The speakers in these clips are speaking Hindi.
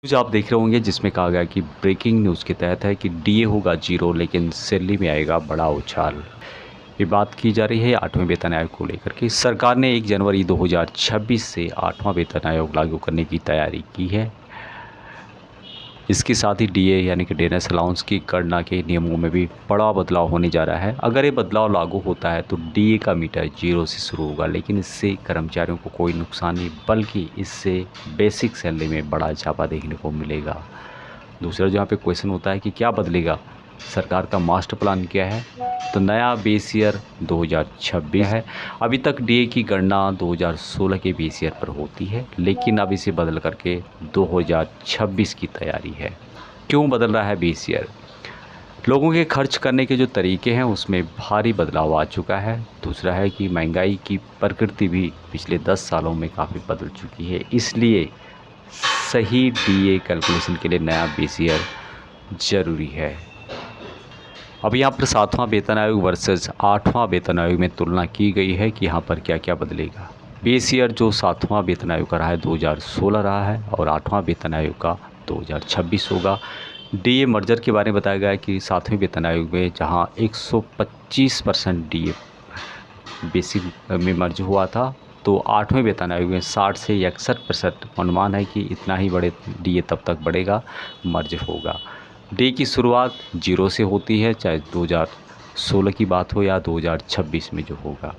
न्यूज़ आप देख रहे होंगे जिसमें कहा गया कि ब्रेकिंग न्यूज़ के तहत है कि डीए होगा 0 लेकिन सैलरी में आएगा बड़ा उछाल। ये बात की जा रही है 8वें वेतन आयोग को लेकर के। सरकार ने 1 जनवरी 2026 से 8वां वेतन आयोग लागू करने की तैयारी की है। इसके साथ ही डीए यानी कि डेनेस अलाउंस की गणना के नियमों में भी बड़ा बदलाव होने जा रहा है। अगर ये बदलाव लागू होता है तो डीए का मीटर 0 से शुरू होगा, लेकिन इससे कर्मचारियों को कोई नुकसान नहीं, बल्कि इससे बेसिक सैलरी में बड़ा इजाफा देखने को मिलेगा। दूसरा जहाँ पे क्वेश्चन होता है कि क्या बदलेगा, सरकार का मास्टर प्लान क्या है, तो नया बेस ईयर 2026 है। अभी तक डीए की गणना 2016 के बेस ईयर पर होती है, लेकिन अब इसे बदल करके 2026 की तैयारी है। क्यों बदल रहा है बेस ईयर? लोगों के खर्च करने के जो तरीके हैं उसमें भारी बदलाव आ चुका है। दूसरा है कि महंगाई की प्रकृति भी पिछले 10 सालों में काफ़ी बदल चुकी है, इसलिए सही डीए कैलकुलेशन के लिए नया बेस ईयर ज़रूरी है। अब यहाँ पर 7वां वेतन आयोग वर्सेस 8वां वेतन आयोग में तुलना की गई है कि यहाँ पर क्या क्या बदलेगा। बेस ईयर जो 7वां वेतन आयोग का रहा है 2016 रहा है, और 8वां वेतन आयोग का 2026 होगा। डीए मर्जर के बारे में बताया गया है कि 7वें वेतन आयोग में जहाँ 125% डीए बेसिक में मर्ज हुआ था, तो 8वें वेतन आयोग में 60 से 61% अनुमान है कि इतना ही बड़े डीए तब तक बढ़ेगा, मर्ज होगा। डे की शुरुआत 0 से होती है, चाहे 2016 की बात हो या 2026 में जो होगा।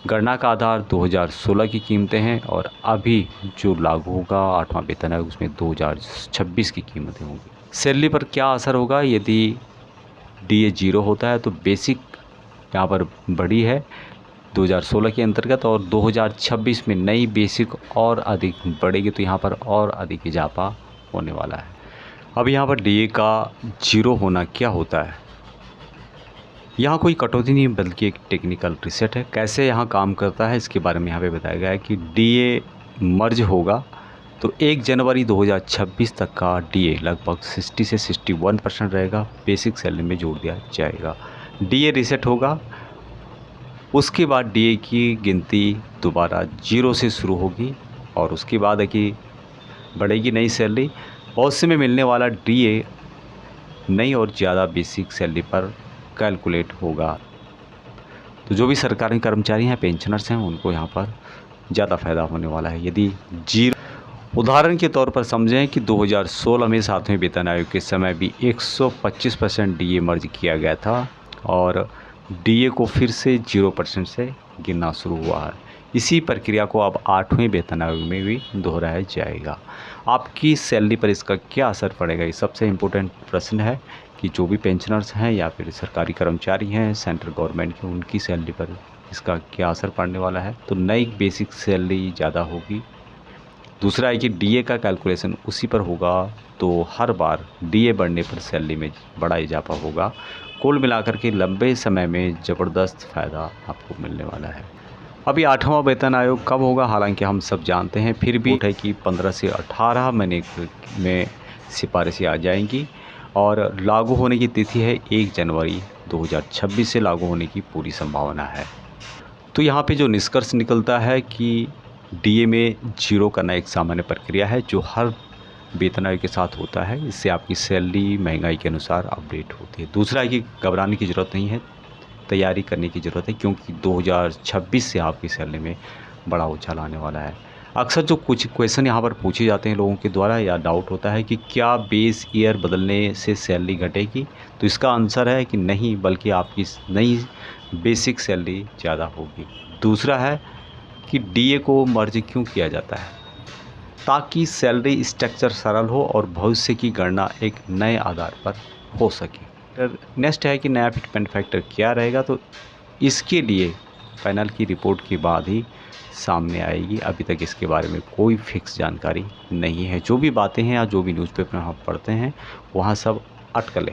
गणना का आधार 2016 की कीमतें हैं, और अभी जो लागू होगा 8वां वेतन आयोग उसमें 2026 की कीमतें होंगी। सैलरी पर क्या असर होगा? यदि डीए 0 होता है तो बेसिक यहाँ पर बढ़ी है 2016 के अंतर्गत, और 2026 में नई बेसिक और अधिक बढ़ेगी, तो यहाँ पर और अधिक इजाफा होने वाला है। अब यहाँ पर डीए का 0 होना क्या होता है? यहाँ कोई कटौती नहीं बल्कि एक टेक्निकल रीसेट है। कैसे यहाँ काम करता है इसके बारे में यहाँ पे बताया गया है कि डीए मर्ज होगा तो 1 जनवरी 2026 तक का डीए लगभग 60 से 61% रहेगा, बेसिक सैलरी में जोड़ दिया जाएगा। डीए रीसेट होगा, उसके बाद डीए की गिनती दोबारा 0 से शुरू होगी, और उसके बाद है कि बढ़ेगी नई सैलरी, और उसमें मिलने वाला डीए नई और ज़्यादा बेसिक सैलरी पर कैलकुलेट होगा। तो जो भी सरकारी कर्मचारी हैं, पेंशनर्स हैं, उनको यहाँ पर ज़्यादा फ़ायदा होने वाला है। यदि जीरो उदाहरण के तौर पर समझें कि 2016 में 7वें वेतन आयोग के समय भी 125% डीए मर्ज किया गया था, और डीए को फिर से 0% से गिनना शुरू हुआ है। इसी प्रक्रिया को अब 8वें वेतन आयोग में भी दोहराया जाएगा। आपकी सैलरी पर इसका क्या असर पड़ेगा, ये सबसे इम्पोर्टेंट प्रश्न है कि जो भी पेंशनर्स हैं या फिर सरकारी कर्मचारी हैं सेंट्रल गवर्नमेंट के, उनकी सैलरी पर इसका क्या असर पड़ने वाला है। तो नई बेसिक सैलरी ज़्यादा होगी। दूसरा है कि डीए का कैलकुलेशन उसी पर होगा, तो हर बार डीए बढ़ने पर सैलरी में बड़ा इजाफा होगा। कुल मिलाकर के लंबे समय में ज़बरदस्त फ़ायदा आपको मिलने वाला है। अभी 8वां वेतन आयोग कब होगा, हालांकि हम सब जानते हैं, फिर भी है कि 15 से 18 महीने में सिफारिशें आ जाएंगी, और लागू होने की तिथि है 1 जनवरी 2026 से लागू होने की पूरी संभावना है। तो यहाँ पे जो निष्कर्ष निकलता है कि डीए में 0 करना एक सामान्य प्रक्रिया है जो हर वेतन आयोग के साथ होता है। इससे आपकी सैलरी महंगाई के अनुसार अपडेट होती है। दूसरा है कि घबराने की ज़रूरत नहीं है, तैयारी करने की ज़रूरत है, क्योंकि 2026 से आपकी सैलरी में बड़ा उछाल आने वाला है। अक्सर जो कुछ क्वेश्चन यहाँ पर पूछे जाते हैं लोगों के द्वारा, या डाउट होता है कि क्या बेस ईयर बदलने से सैलरी घटेगी, तो इसका आंसर है कि नहीं, बल्कि आपकी नई बेसिक सैलरी ज़्यादा होगी। दूसरा है कि डीए को मर्ज क्यों किया जाता है, ताकि सैलरी स्ट्रक्चर सरल हो और भविष्य की गणना एक नए आधार पर हो सके। नेक्स्ट है कि नया फिटमेंट फैक्टर क्या रहेगा, तो इसके लिए पैनल की रिपोर्ट के बाद ही सामने आएगी। अभी तक इसके बारे में कोई फिक्स जानकारी नहीं है। जो भी बातें हैं या जो भी न्यूज़पेपर हम पढ़ते हैं वहाँ सब अटकलें हैं।